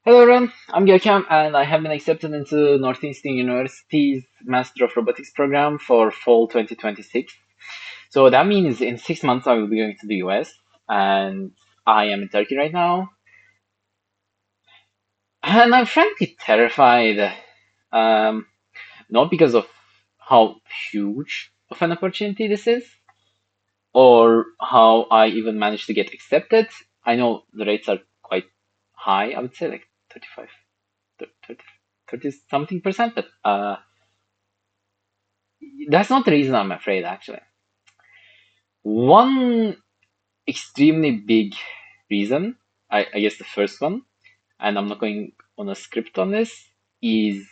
Hello everyone, I'm Görkem and I have been accepted into Northeastern University's Master of Robotics program for fall 2026. So that means in 6 months I will be going to the US and I am in Turkey right now. And I'm frankly terrified, um, not because of how huge of an opportunity this is or how I even managed to get accepted. I know the rates are quite high, I would say like 35, 30 something percent, but that's not the reason I'm afraid, actually. One extremely big reason, I guess the first one, and I'm not going on a script on this, is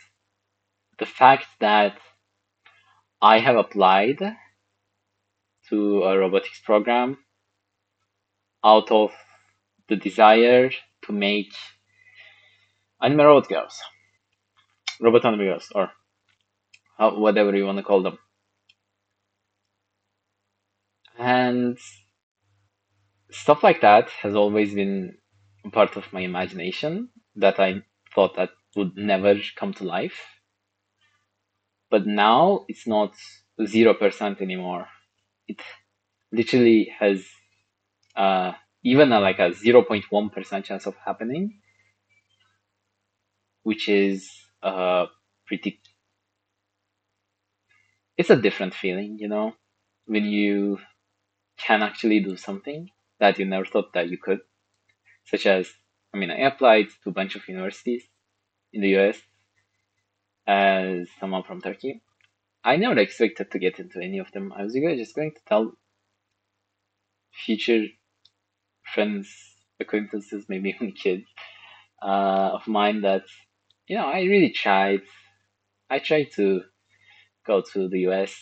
the fact that I have applied to a robotics program out of the desire to make anime robot girls, robot anime girls, or whatever you want to call them. And stuff like that has always been a part of my imagination that I thought that would never come to life. But now it's not 0% anymore. It literally has uh, even like a 0.1% chance of happening, which is pretty, it's a different feeling, when you can actually do something that you never thought that you could, such as, I mean, I applied to a bunch of universities in the US as someone from Turkey. I never expected to get into any of them. I was just going to tell future friends, acquaintances, maybe even kids of mine that, I really tried. I tried to go to the US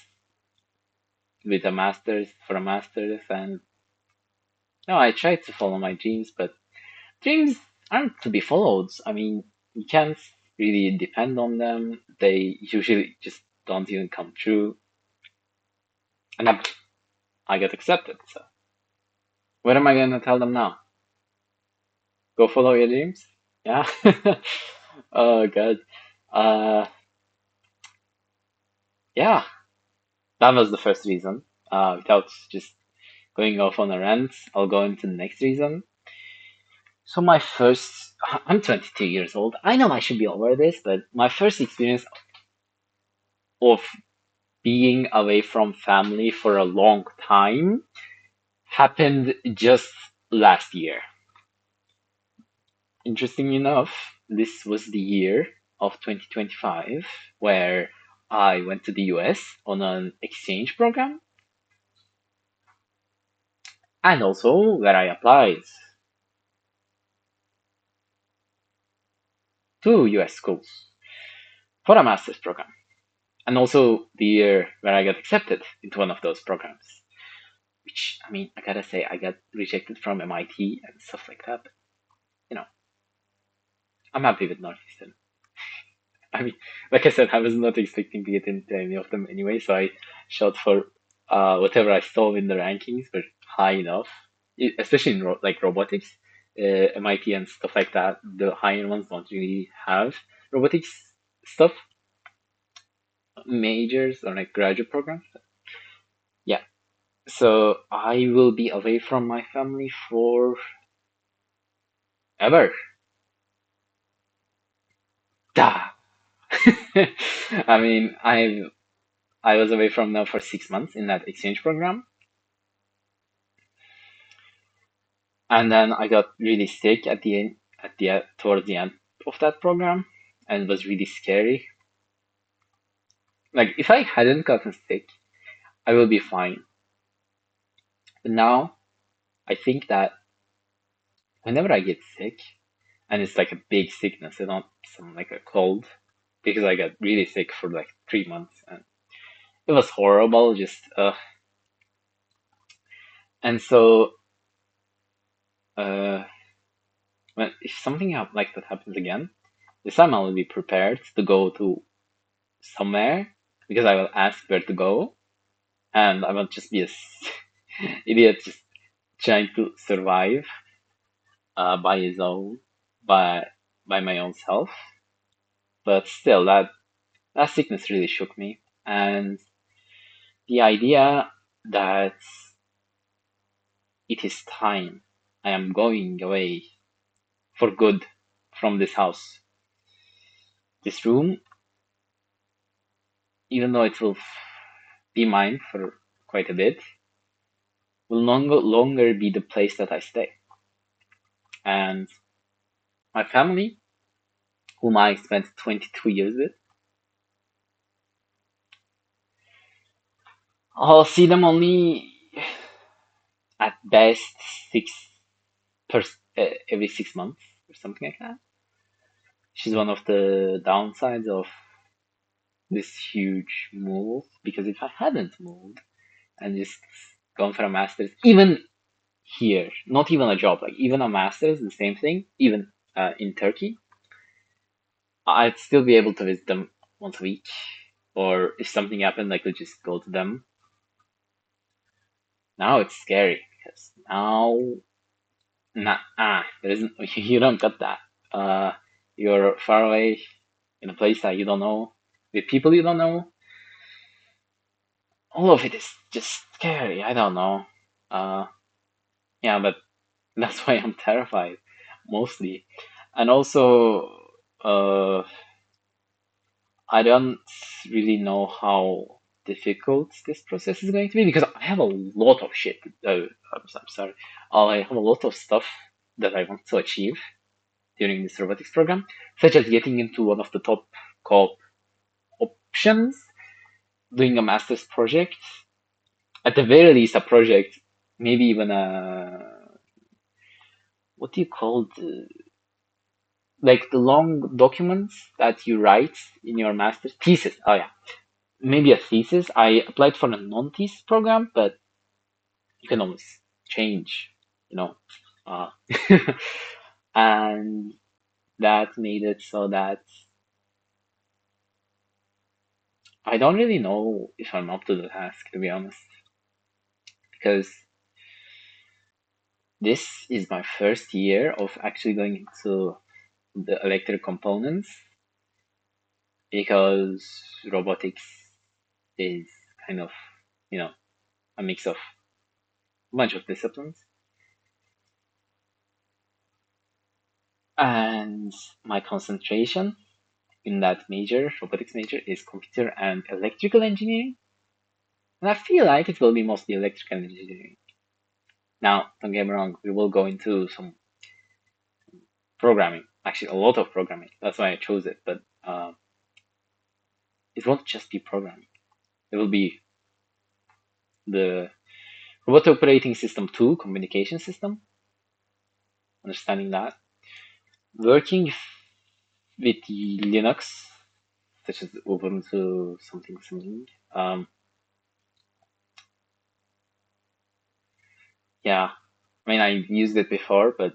with a master's for a master's, and no, I tried to follow my dreams, but dreams aren't to be followed. I mean, you can't really depend on them. They usually just don't even come true. And I got accepted. So what am I gonna tell them now? Go follow your dreams? Yeah. Oh God. Uh, yeah, that was the first reason. Without just going off on a rant, I'll go into the next reason. So I'm 22 years old. I know I should be over this, but my first experience of being away from family for a long time happened just last year. Interesting enough, this was the year of 2025 where I went to the US on an exchange program and also where I applied to US schools for a master's program. And also the year where I got accepted into one of those programs, which, I mean, I gotta say, I got rejected from MIT and stuff like that. But, you know, I'm happy with Northeastern. I mean, like I said, I was not expecting to get into any of them anyway, so I shot for whatever I saw in the rankings were high enough, especially in like robotics. MIT and stuff like that, the higher ones don't really have robotics stuff, majors or like graduate programs. Yeah, so I will be away from my family for ever. Da. I mean, I was away from them for 6 months in that exchange program, and then I got really sick at the end, towards the end of that program, and it was really scary. Like if I hadn't gotten sick, I will be fine. But now I think that whenever I get sick, and it's like a big sickness, and not some like a cold, because I got really sick for like 3 months, and it was horrible. Just and so uh, when if something like that happens again, this time I will be prepared to go to somewhere because I will ask where to go, and I won't just be a idiot just trying to survive by his own. But by my own self. But still, that sickness really shook me. And the idea that it is time, I am going away for good from this house, this room, even though it will be mine for quite a bit, will no longer be the place that I stay. And my family, whom I spent 22 years with, I'll see them only at best six per every 6 months or something like that. She's one of the downsides of this huge move, because if I hadn't moved and just gone for a master's, even here, not even a job, like even a master's, the same thing, even in Turkey, I'd still be able to visit them once a week. Or if something happened, I could just go to them. Now it's scary because now, there isn't, you don't got that. You're far away in a place that you don't know, with people you don't know. All of it is just scary. I don't know. Uh, yeah, but that's why I'm terrified mostly. And also, I don't really know how difficult this process is going to be, because I have a lot of shit. I'm sorry. I have a lot of stuff that I want to achieve during this robotics program, such as getting into one of the top co-op options, doing a master's project, at the very least a project, maybe even a, what do you call the, like the long documents that you write in your master's thesis. Oh yeah, maybe a thesis. I applied for a non-thesis program, but you can always change, you know. Uh, and that made it so that I don't really know if I'm up to the task, to be honest, because this is my first year of actually going into the electric components, because robotics is kind of, you know, a mix of a bunch of disciplines. And my concentration in that major, robotics major, is computer and electrical engineering. And I feel like it will be mostly electrical engineering. Now, don't get me wrong, we will go into some programming, actually, a lot of programming. That's why I chose it. But it won't just be programming, it will be the robot operating system 2 communication system, understanding that, working with Linux, such as Ubuntu, something, something. Yeah, I mean, I used it before, but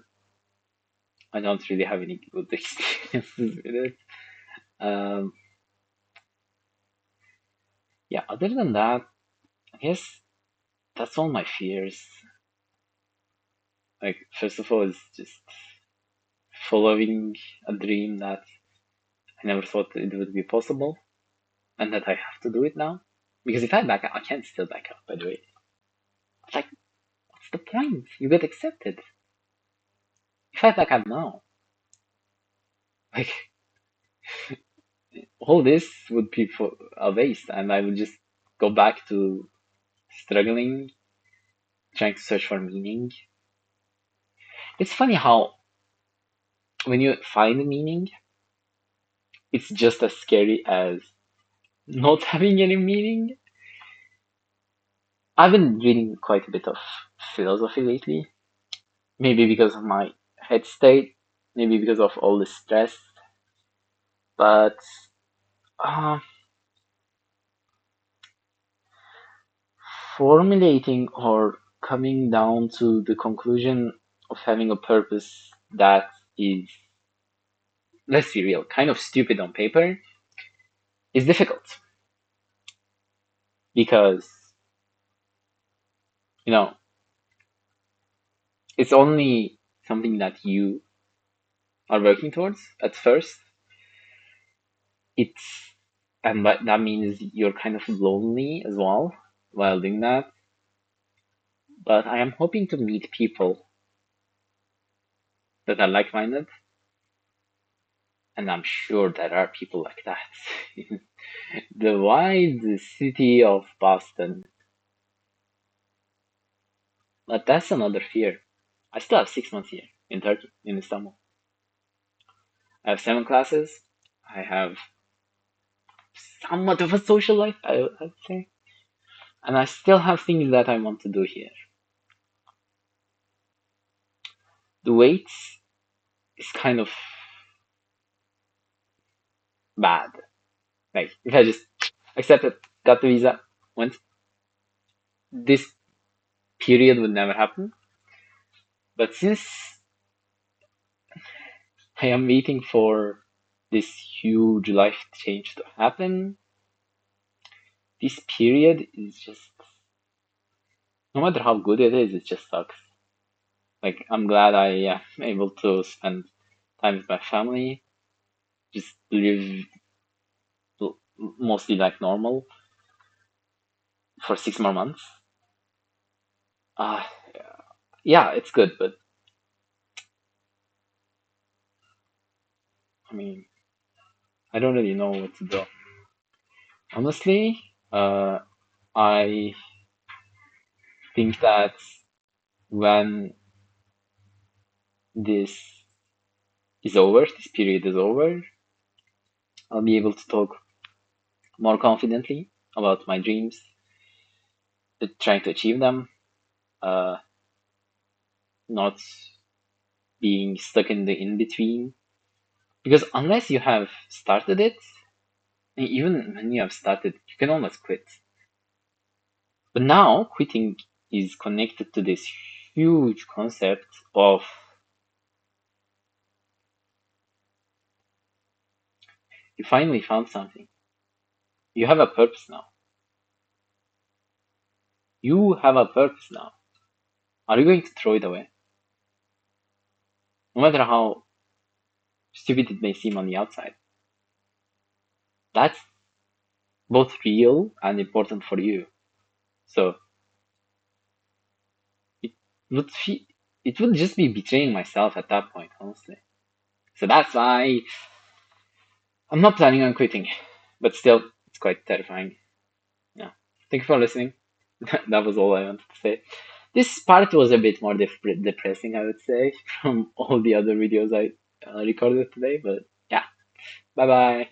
I don't really have any good experiences with it. Um, yeah, other than that, I guess that's all my fears. Like, first of all, it's just following a dream that I never thought it would be possible, and that I have to do it now. Because if I back out, I can't still back out, by the way. It's like, what's the point? You get accepted. If I back out now, like, all this would be for a waste, and I would just go back to struggling, trying to search for meaning. It's funny how when you find meaning, it's just as scary as not having any meaning. I've been reading quite a bit of philosophy lately, maybe because of my head state, maybe because of all the stress, but uh, formulating or coming down to the conclusion of having a purpose that is, let's be real, kind of stupid on paper is difficult, because, you know, it's only something that you are working towards. At first, it's and that means you're kind of lonely as well while doing that. But I am hoping to meet people that are like-minded, and I'm sure there are people like that. The wide city of Boston, but that's another fear. I still have 6 months here in Turkey, in Istanbul. I have 7 classes. I have somewhat of a social life, I'd say. And I still have things that I want to do here. The wait is kind of bad. Like, if I just accepted, got the visa, went, this period would never happen. But since I am waiting for this huge life change to happen, this period is just, no matter how good it is, it just sucks. Like, I'm glad I am able to spend time with my family, just live mostly like normal for 6 more months. Uh, yeah, it's good, but I mean, I don't really know what to do. Honestly, I think that when this this period is over, I'll be able to talk more confidently about my dreams, trying to achieve them, uh, not being stuck in the in between. Because unless you have started it, even when you have started, you can almost quit. But now quitting is connected to this huge concept of you finally found something. You have a purpose now. You have a purpose now. Are you going to throw it away? No matter how stupid it may seem on the outside. That's both real and important for you. So it would fe- it would just be betraying myself at that point, honestly. So that's why I'm not planning on quitting. But still, it's quite terrifying. Yeah. Thank you for listening. That was all I wanted to say. This part was a bit more depressing, I would say, from all the other videos I recorded today. But yeah, bye bye.